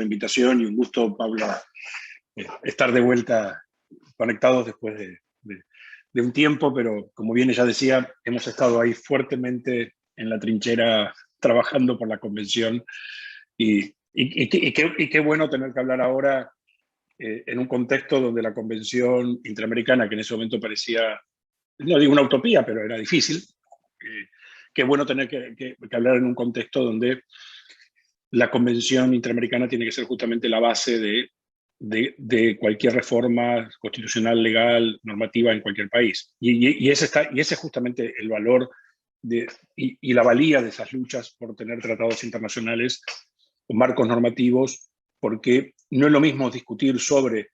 la invitación y un gusto, Pablo, estar de vuelta conectados después de un tiempo, pero como bien ella decía, hemos estado ahí fuertemente en la trinchera trabajando por la convención y qué bueno tener que hablar ahora en un contexto donde la convención interamericana, que en ese momento parecía, no digo una utopía, pero era difícil, qué bueno tener que hablar en un contexto donde la Convención Interamericana tiene que ser justamente la base de cualquier reforma constitucional, legal, normativa en cualquier país. Y ese es justamente el valor y la valía de esas luchas por tener tratados internacionales o marcos normativos, porque no es lo mismo discutir sobre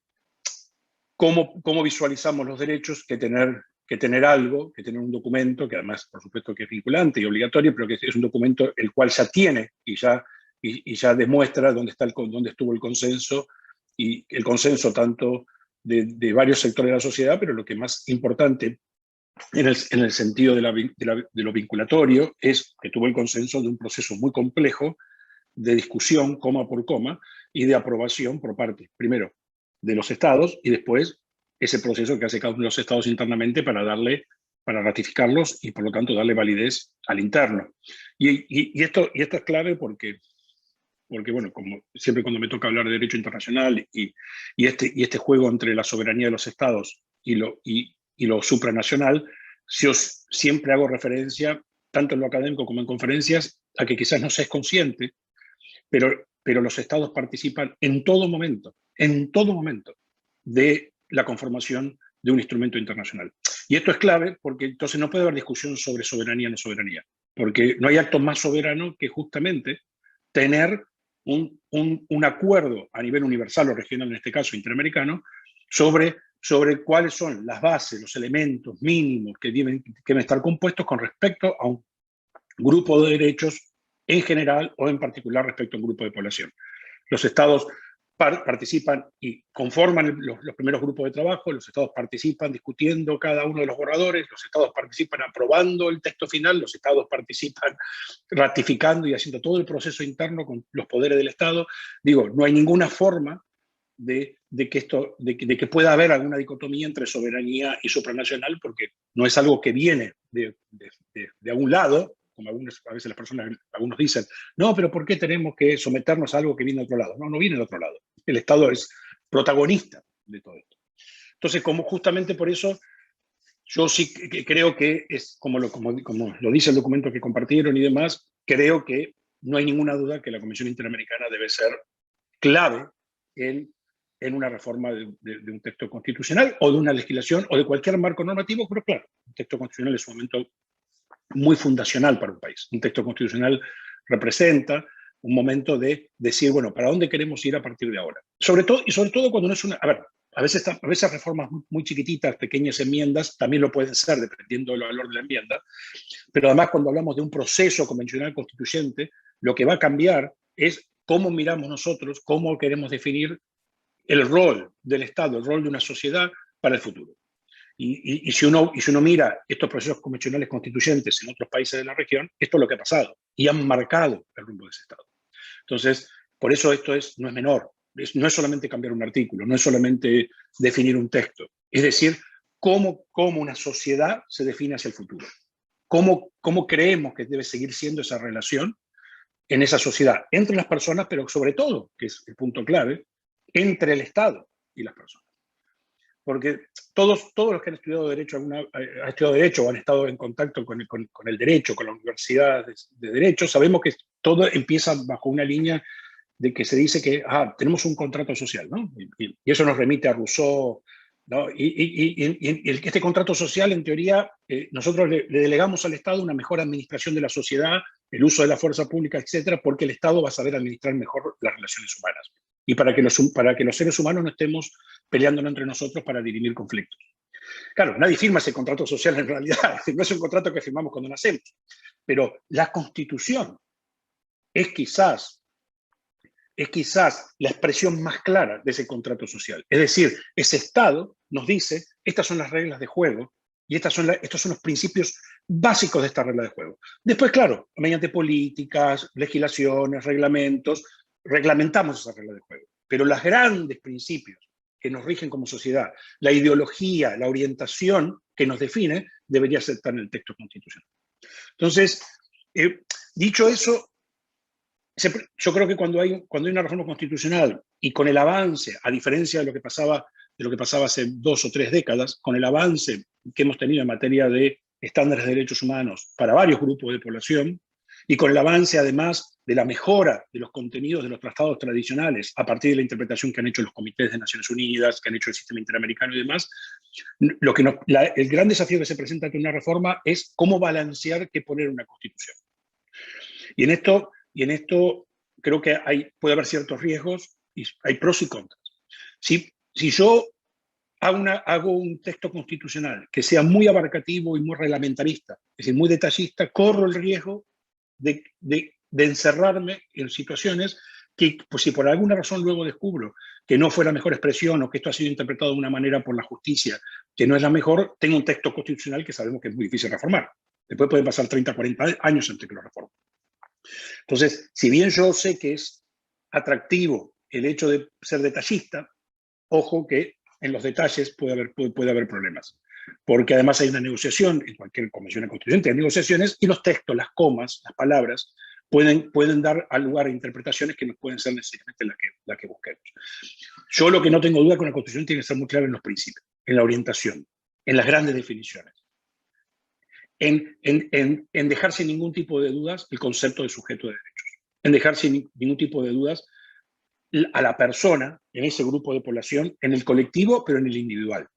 cómo visualizamos los derechos que tener algo, que tener un documento, que además, por supuesto, que es vinculante y obligatorio, pero que es un documento el cual ya tiene y ya demuestra dónde estuvo el consenso, y el consenso tanto de varios sectores de la sociedad, pero lo que es más importante en el sentido de lo vinculatorio es que tuvo el consenso de un proceso muy complejo de discusión coma por coma y de aprobación por parte, primero, de los estados y después ese proceso que hace cada uno de los estados internamente para ratificarlos y por lo tanto darle validez al interno. Y esto es clave porque, bueno, como siempre cuando me toca hablar de derecho internacional y este juego entre la soberanía de los estados y lo supranacional, yo siempre hago referencia, tanto en lo académico como en conferencias, a que quizás no se es consciente, pero los estados participan en todo momento de la conformación de un instrumento internacional. Y esto es clave porque entonces no puede haber discusión sobre soberanía o no soberanía, porque no hay acto más soberano que justamente tener un acuerdo a nivel universal o regional, en este caso interamericano, sobre cuáles son las bases, los elementos mínimos que deben estar compuestos con respecto a un grupo de derechos en general o en particular respecto a un grupo de población. Los estados participan y conforman los primeros grupos de trabajo, los estados participan discutiendo cada uno de los borradores, los estados participan aprobando el texto final, los estados participan ratificando y haciendo todo el proceso interno con los poderes del Estado. Digo, no hay ninguna forma de que pueda haber alguna dicotomía entre soberanía y supranacional, porque no es algo que viene de algún lado, como a veces algunos dicen, no, pero ¿por qué tenemos que someternos a algo que viene de otro lado? No viene de otro lado. El Estado es protagonista de todo esto. Entonces, justamente por eso, yo sí creo que es, como lo dice el documento que compartieron y demás, creo que no hay ninguna duda que la Convención Interamericana debe ser clave en una reforma de un texto constitucional o de una legislación o de cualquier marco normativo, pero claro, un texto constitucional es un momento muy fundacional para un país. Un texto constitucional representa un momento de decir, bueno, ¿para dónde queremos ir a partir de ahora? Sobre todo cuando no es una... A veces reformas muy chiquititas, pequeñas enmiendas, también lo pueden ser, dependiendo del valor de la enmienda, pero además cuando hablamos de un proceso convencional constituyente, lo que va a cambiar es cómo miramos nosotros, cómo queremos definir el rol del Estado, el rol de una sociedad para el futuro. Y si uno mira estos procesos convencionales constituyentes en otros países de la región, esto es lo que ha pasado y han marcado el rumbo de ese Estado. Entonces, por eso esto no es menor, no es solamente cambiar un artículo, no es solamente definir un texto, es decir, cómo una sociedad se define hacia el futuro, cómo creemos que debe seguir siendo esa relación en esa sociedad, entre las personas, pero sobre todo, que es el punto clave, entre el Estado y las personas. Porque todos los que han estudiado Derecho, o han estado en contacto con el derecho, con la universidad de Derecho, sabemos que todo empieza bajo una línea de que se dice que tenemos un contrato social, ¿no? Y eso nos remite a Rousseau, ¿no? Y este contrato social, en teoría, nosotros le delegamos al Estado una mejor administración de la sociedad, el uso de la fuerza pública, etcétera, porque el Estado va a saber administrar mejor las relaciones humanas. Y para que los seres humanos no estemos peleándonos entre nosotros para dirimir conflictos. Claro, nadie firma ese contrato social en realidad, no es un contrato que firmamos cuando nacemos, pero la Constitución es quizás la expresión más clara de ese contrato social. Es decir, ese Estado nos dice, estas son las reglas de juego y estos son los principios básicos de esta regla de juego. Después, claro, mediante políticas, legislaciones, reglamentos, reglamentamos esas reglas de juego. Pero los grandes principios que nos rigen como sociedad, la ideología, la orientación que nos define, debería estar en el texto constitucional. Entonces, dicho eso, yo creo que cuando hay una reforma constitucional y con el avance, a diferencia de lo que pasaba hace 2 o 3 décadas, con el avance que hemos tenido en materia de estándares de derechos humanos para varios grupos de población, y con el avance además de la mejora de los contenidos de los tratados tradicionales a partir de la interpretación que han hecho los comités de Naciones Unidas, que han hecho el sistema interamericano y demás, el gran desafío que se presenta ante una reforma es cómo balancear qué poner en una constitución. Y en esto creo que puede haber ciertos riesgos y hay pros y contras. Si yo hago un texto constitucional que sea muy abarcativo y muy reglamentarista, es decir, muy detallista, corro el riesgo de encerrarme en situaciones que, pues, si por alguna razón luego descubro que no fue la mejor expresión o que esto ha sido interpretado de una manera por la justicia que no es la mejor, tengo un texto constitucional que sabemos que es muy difícil reformar. Después pueden pasar 30, 40 años antes que lo reforme. Entonces, si bien yo sé que es atractivo el hecho de ser detallista, ojo que en los detalles puede haber problemas. Porque además hay una negociación, en cualquier convención constituyente hay negociaciones, y los textos, las comas, las palabras, pueden dar lugar a interpretaciones que no pueden ser necesariamente las que busquemos. Yo lo que no tengo duda es que una constitución tiene que ser muy clara en los principios, en la orientación, en las grandes definiciones, en dejar sin ningún tipo de dudas el concepto de sujeto de derechos, en dejar sin ningún tipo de dudas a la persona, en ese grupo de población, en el colectivo, pero en el individual.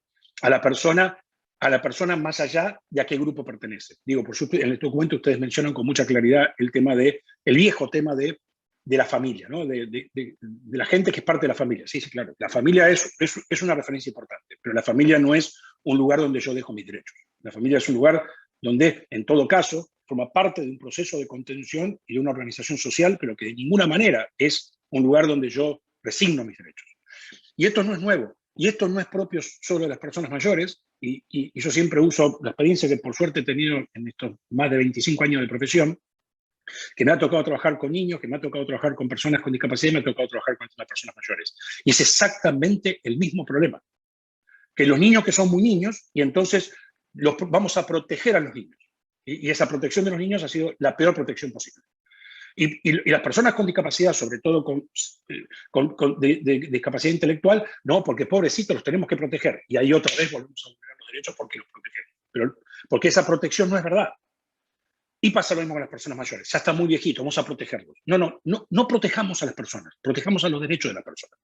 A la persona más allá de a qué grupo pertenece. Digo, por supuesto, en el documento ustedes mencionan con mucha claridad el viejo tema de la familia, ¿no? de la gente que es parte de la familia. Sí, claro, la familia es una referencia importante, pero la familia no es un lugar donde yo dejo mis derechos. La familia es un lugar donde, en todo caso, forma parte de un proceso de contención y de una organización social, pero que de ninguna manera es un lugar donde yo resigno mis derechos. Y esto no es nuevo, y esto no es propio solo de las personas mayores, y yo siempre uso la experiencia que por suerte he tenido en estos más de 25 años de profesión, que me ha tocado trabajar con niños, que me ha tocado trabajar con personas con discapacidad, y me ha tocado trabajar con las personas mayores. Y es exactamente el mismo problema, que los niños que son muy niños, y entonces vamos a proteger a los niños. Y esa protección de los niños ha sido la peor protección posible. Y las personas con discapacidad, sobre todo de discapacidad intelectual, no, porque pobrecitos los tenemos que proteger. Y ahí otra vez volvemos a vulnerar los derechos porque los protegemos. Porque esa protección no es verdad. Y pasa lo mismo con las personas mayores. Ya están muy viejitos, vamos a protegerlos. No protejamos a las personas, protejamos a los derechos de las personas.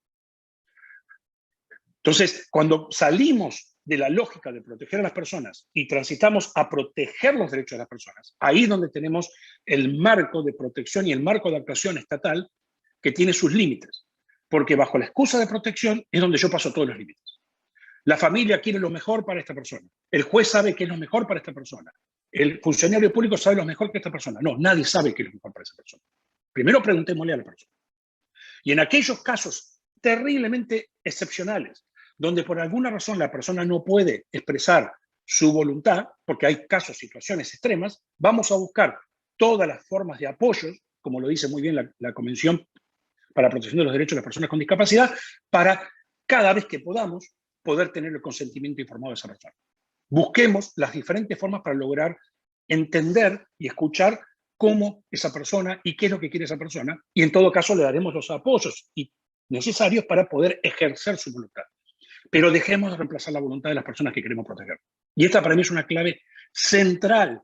Entonces, cuando salimos de la lógica de proteger a las personas y transitamos a proteger los derechos de las personas, ahí es donde tenemos el marco de protección y el marco de actuación estatal que tiene sus límites. Porque bajo la excusa de protección es donde yo paso todos los límites. La familia quiere lo mejor para esta persona. El juez sabe que es lo mejor para esta persona. El funcionario público sabe lo mejor que esta persona. No, nadie sabe qué es lo mejor para esa persona. Primero preguntémosle a la persona. Y en aquellos casos terriblemente excepcionales, donde por alguna razón la persona no puede expresar su voluntad, porque hay casos, situaciones extremas, vamos a buscar todas las formas de apoyo, como lo dice muy bien la Convención para la Protección de los Derechos de las Personas con Discapacidad, para cada vez que podamos poder tener el consentimiento informado de esa persona. Busquemos las diferentes formas para lograr entender y escuchar cómo esa persona y qué es lo que quiere esa persona, y en todo caso le daremos los apoyos necesarios para poder ejercer su voluntad. Pero dejemos de reemplazar la voluntad de las personas que queremos proteger. Y esta para mí es una clave central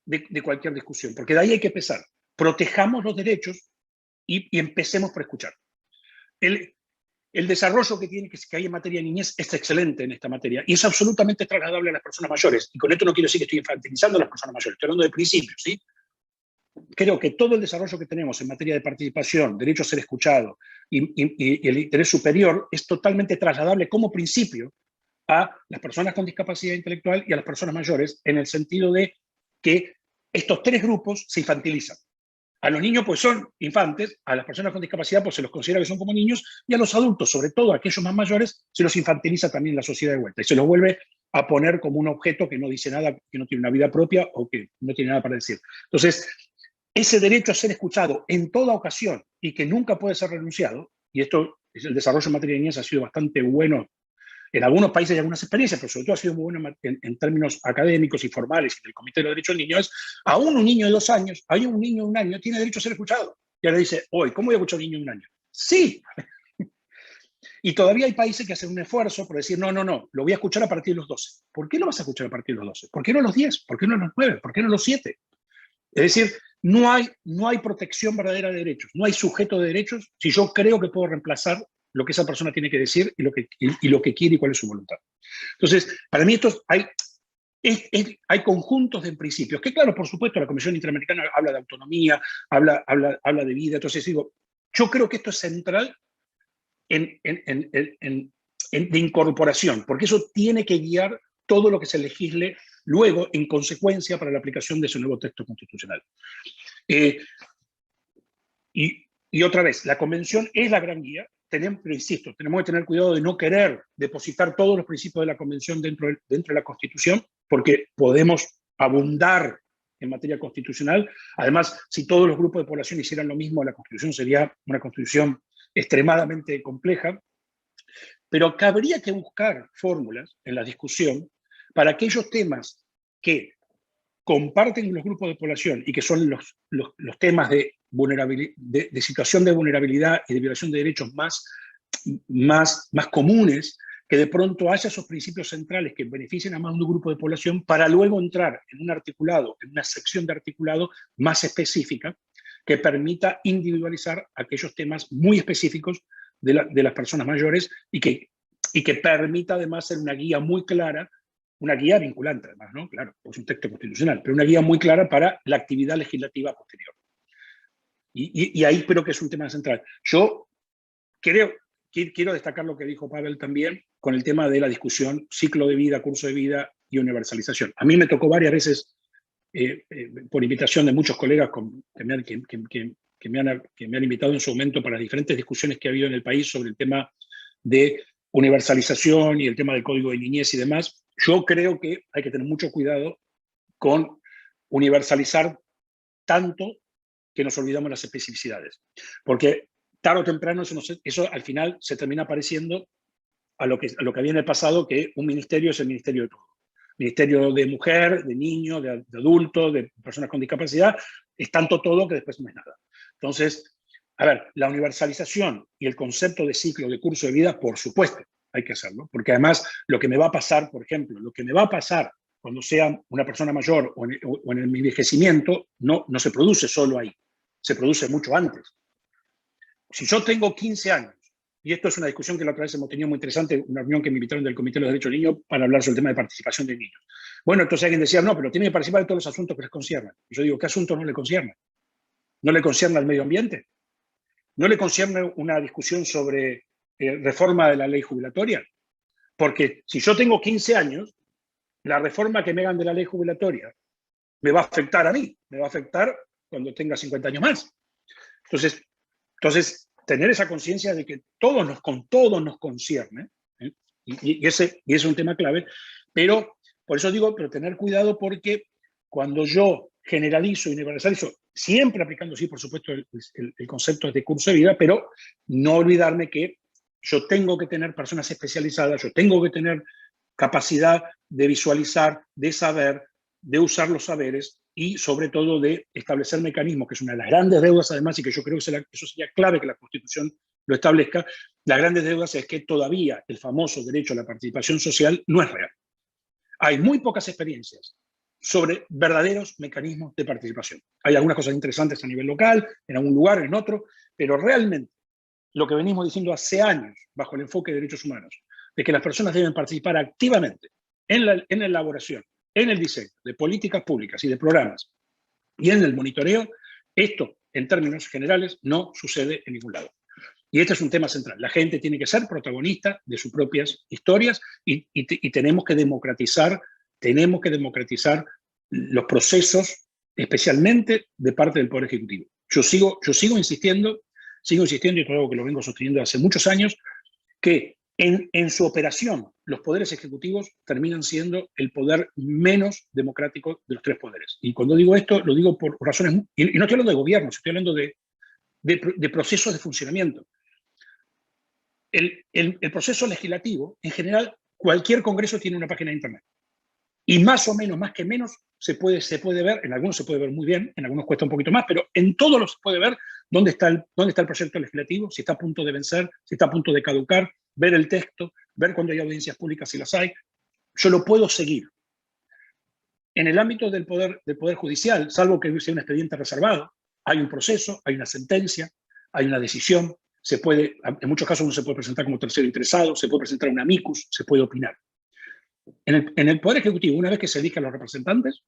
de cualquier discusión, porque de ahí hay que empezar. Protejamos los derechos y empecemos por escuchar. El desarrollo que hay en materia de niñez es excelente en esta materia y es absolutamente trasladable a las personas mayores. Y con esto no quiero decir que estoy infantilizando a las personas mayores, estoy hablando de principios, ¿sí? Creo que todo el desarrollo que tenemos en materia de participación, derecho a ser escuchado y el interés superior es totalmente trasladable como principio a las personas con discapacidad intelectual y a las personas mayores, en el sentido de que estos tres grupos se infantilizan. A los niños pues son infantes, a las personas con discapacidad pues se los considera que son como niños, y a los adultos, sobre todo a aquellos más mayores, se los infantiliza también la sociedad de vuelta y se los vuelve a poner como un objeto que no dice nada, que no tiene una vida propia o que no tiene nada para decir. Entonces, ese derecho a ser escuchado en toda ocasión y que nunca puede ser renunciado, y esto, el desarrollo en materia de niñez ha sido bastante bueno en algunos países y algunas experiencias, pero sobre todo ha sido muy bueno en términos académicos y formales y del Comité de los Derechos del Niño, es aún un niño de 2 años, hay un niño de 1 año, tiene derecho a ser escuchado. Y ahora dice, hoy, ¿cómo voy a escuchar a un niño de 1 año? Sí. Y todavía hay países que hacen un esfuerzo por decir, no, lo voy a escuchar a partir de los 12. ¿Por qué lo vas a escuchar a partir de los 12? ¿Por qué no a los 10? ¿Por qué no a los 9? ¿Por qué no a los 7? Es decir, no hay protección verdadera de derechos, no hay sujeto de derechos si yo creo que puedo reemplazar lo que esa persona tiene que decir y lo que quiere y cuál es su voluntad. Entonces, para mí hay conjuntos de principios, que claro, por supuesto, la Convención Interamericana habla de autonomía, habla de vida, entonces digo, yo creo que esto es central de incorporación, porque eso tiene que guiar todo lo que se legisle luego en consecuencia para la aplicación de ese nuevo texto constitucional. Y otra vez, la Convención es la gran guía, pero insisto, tenemos que tener cuidado de no querer depositar todos los principios de la Convención dentro de la Constitución, porque podemos abundar en materia constitucional. Además, si todos los grupos de población hicieran lo mismo, la Constitución sería una Constitución extremadamente compleja, pero que habría que buscar fórmulas en la discusión para aquellos temas que comparten los grupos de población y que son los temas de situación de vulnerabilidad y de violación de derechos más comunes, que de pronto haya esos principios centrales que beneficien a más de un grupo de población para luego entrar en un articulado, en una sección de articulado más específica que permita individualizar aquellos temas muy específicos de las personas mayores y que permita además ser una guía muy clara, una guía vinculante además, ¿no? Claro, es un texto constitucional, pero una guía muy clara para la actividad legislativa posterior. Y ahí creo que es un tema central. Yo quiero destacar lo que dijo Pavel también con el tema de la discusión ciclo de vida, curso de vida y universalización. A mí me tocó varias veces, por invitación de muchos colegas que me han invitado en su momento para las diferentes discusiones que ha habido en el país sobre el tema de universalización y el tema del código de niñez y demás. Yo creo que hay que tener mucho cuidado con universalizar tanto que nos olvidamos las especificidades. Porque tarde o temprano eso al final se termina pareciendo a lo que había en el pasado, que un ministerio es el ministerio de todo. Ministerio de mujer, de niño, de adulto, de personas con discapacidad, es tanto todo que después no es nada. Entonces, a ver, la universalización y el concepto de ciclo, de curso de vida, por supuesto, hay que hacerlo, porque además lo que me va a pasar, por ejemplo, lo que me va a pasar cuando sea una persona mayor o en el envejecimiento, no se produce solo ahí, se produce mucho antes. Si yo tengo 15 años, y esto es una discusión que la otra vez hemos tenido muy interesante, una reunión que me invitaron del Comité de los Derechos del Niño para hablar sobre el tema de participación de niños. Bueno, entonces alguien decía, no, pero tiene que participar en todos los asuntos que les conciernan. Y yo digo, ¿qué asunto no le concierne? ¿No le concierne al medio ambiente? ¿No le concierne una discusión sobre reforma de la ley jubilatoria? Porque si yo tengo 15 años, la reforma que me hagan de la ley jubilatoria me va a afectar a mí, me va a afectar cuando tenga 50 años más. Entonces tener esa conciencia de que con todo nos concierne, ¿eh? y ese es un tema clave, pero por eso digo, pero tener cuidado, porque cuando yo generalizo y universalizo, siempre aplicando, sí, por supuesto, el concepto de curso de vida, pero no olvidarme que yo tengo que tener personas especializadas, yo tengo que tener capacidad de visualizar, de saber, de usar los saberes y sobre todo de establecer mecanismos, que es una de las grandes deudas además, y que yo creo que eso sería clave que la Constitución lo establezca. Las grandes deudas es que todavía el famoso derecho a la participación social no es real. Hay muy pocas experiencias sobre verdaderos mecanismos de participación. Hay algunas cosas interesantes a nivel local, en algún lugar, en otro, pero realmente lo que venimos diciendo hace años bajo el enfoque de derechos humanos, de que las personas deben participar activamente en la elaboración, en el diseño de políticas públicas y de programas y en el monitoreo, esto en términos generales no sucede en ningún lado. Y este es un tema central. La gente tiene que ser protagonista de sus propias historias y tenemos que democratizar los procesos, especialmente de parte del Poder Ejecutivo. Yo sigo insistiendo, y es algo que lo vengo sosteniendo hace muchos años, que en su operación, los poderes ejecutivos terminan siendo el poder menos democrático de los tres poderes. Y cuando digo esto, lo digo por razones, y no estoy hablando de gobiernos, estoy hablando de procesos de funcionamiento. El proceso legislativo, en general, cualquier congreso tiene una página de internet. Y más o menos, más que menos, se puede ver, en algunos se puede ver muy bien, en algunos cuesta un poquito más, pero en todos los se puede ver dónde está el proyecto legislativo, si está a punto de vencer, si está a punto de caducar, ver el texto, ver cuando hay audiencias públicas si las hay. Yo lo puedo seguir. En el ámbito del poder judicial, salvo que sea un expediente reservado, hay un proceso, hay una sentencia, hay una decisión, en muchos casos uno se puede presentar como tercero interesado, se puede presentar un amicus, se puede opinar. En el Poder Ejecutivo, una vez que se eligen los representantes,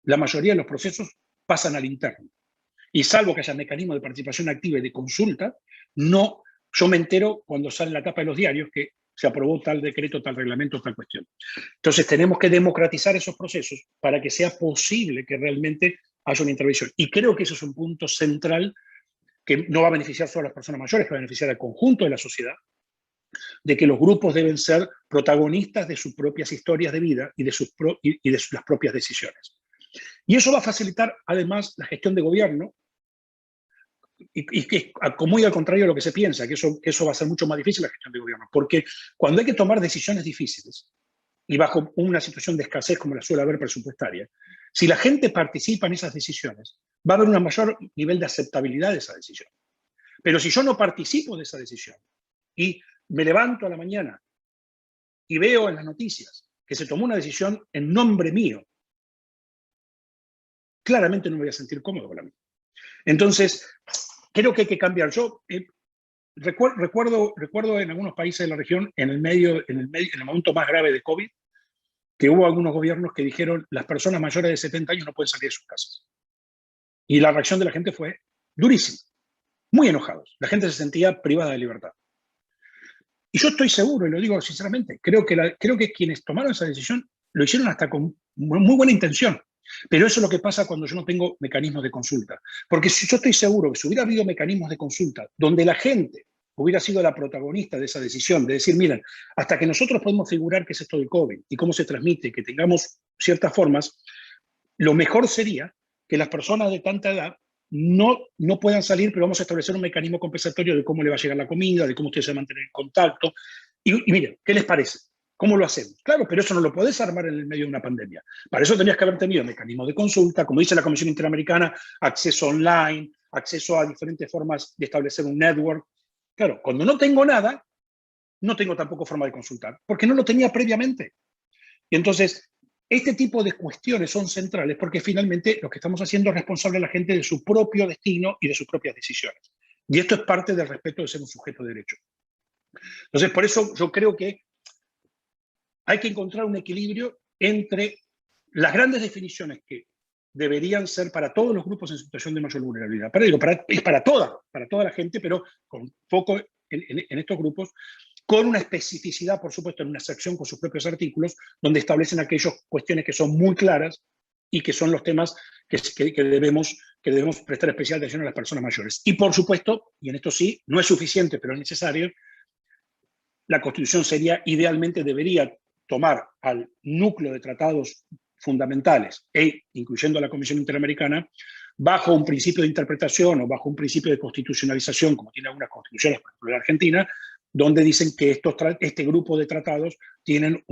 la mayoría de los procesos pasan al interno. Y salvo que haya mecanismos de participación activa y de consulta, yo me entero cuando sale la tapa de los diarios que se aprobó tal decreto, tal reglamento, tal cuestión. Entonces tenemos que democratizar esos procesos para que sea posible que realmente haya una intervención. Y creo que eso es un punto central que no va a beneficiar solo a las personas mayores, que va a beneficiar al conjunto de la sociedad, de que los grupos deben ser protagonistas de sus propias historias de vida y de las propias decisiones. Y eso va a facilitar además la gestión de gobierno, y que muy al contrario de lo que se piensa, que eso va a ser mucho más difícil la gestión de gobierno, porque cuando hay que tomar decisiones difíciles, y bajo una situación de escasez como la suele haber presupuestaria, si la gente participa en esas decisiones, va a haber un mayor nivel de aceptabilidad de esa decisión. Pero si yo no participo de esa decisión y me levanto a la mañana y veo en las noticias que se tomó una decisión en nombre mío, claramente no me voy a sentir cómodo con la mía. Entonces, creo que hay que cambiar. Yo recuerdo en algunos países de la región, en el momento más grave de COVID, que hubo algunos gobiernos que dijeron las personas mayores de 70 años no pueden salir de sus casas. Y la reacción de la gente fue durísima, muy enojados. La gente se sentía privada de libertad. Y yo estoy seguro, y lo digo sinceramente, creo que quienes tomaron esa decisión lo hicieron hasta con muy buena intención. Pero eso es lo que pasa cuando yo no tengo mecanismos de consulta. Porque si yo estoy seguro que si hubiera habido mecanismos de consulta donde la gente hubiera sido la protagonista de esa decisión, de decir, miren, hasta que nosotros podemos figurar qué es esto del COVID y cómo se transmite, que tengamos ciertas formas, lo mejor sería que las personas de tanta edad no puedan salir, pero vamos a establecer un mecanismo compensatorio de cómo le va a llegar la comida, de cómo ustedes se van a mantener en contacto. Y miren, ¿qué les parece? ¿Cómo lo hacemos? Claro, pero eso no lo podés armar en el medio de una pandemia. Para eso tenías que haber tenido mecanismos de consulta, como dice la Comisión Interamericana, acceso online, acceso a diferentes formas de establecer un network. Claro, cuando no tengo nada, no tengo tampoco forma de consultar, porque no lo tenía previamente. Y entonces, este tipo de cuestiones son centrales porque finalmente lo que estamos haciendo es responsable a la gente de su propio destino y de sus propias decisiones. Y esto es parte del respeto de ser un sujeto de derecho. Entonces, por eso yo creo que hay que encontrar un equilibrio entre las grandes definiciones que deberían ser para todos los grupos en situación de mayor vulnerabilidad. Es para toda la gente, pero con foco en estos grupos, con una especificidad, por supuesto, en una sección con sus propios artículos, donde establecen aquellas cuestiones que son muy claras y que son los temas que debemos prestar especial atención a las personas mayores. Y, por supuesto, y en esto sí, no es suficiente, pero es necesario, la Constitución idealmente debería tomar al núcleo de tratados fundamentales, incluyendo a la Comisión Interamericana, bajo un principio de interpretación o bajo un principio de constitucionalización, como tiene algunas constituciones, por ejemplo, en Argentina, donde dicen que este grupo de tratados tienen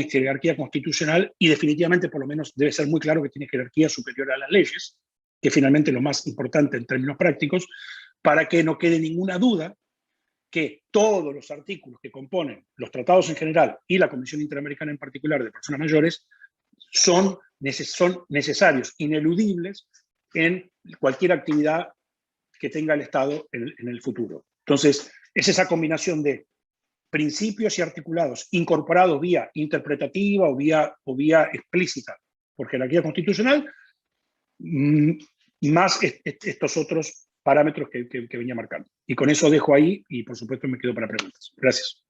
jerarquía constitucional y definitivamente, por lo menos, debe ser muy claro que tiene jerarquía superior a las leyes, que finalmente es lo más importante en términos prácticos, para que no quede ninguna duda que todos los artículos que componen los tratados en general y la Comisión Interamericana en particular de personas mayores son necesarios, ineludibles en cualquier actividad que tenga el Estado en el futuro. Entonces, es esa combinación de principios y articulados incorporados vía interpretativa o vía explícita por jerarquía constitucional, más estos otros parámetros que venía marcando. Y con eso dejo ahí y, por supuesto, me quedo para preguntas. Gracias.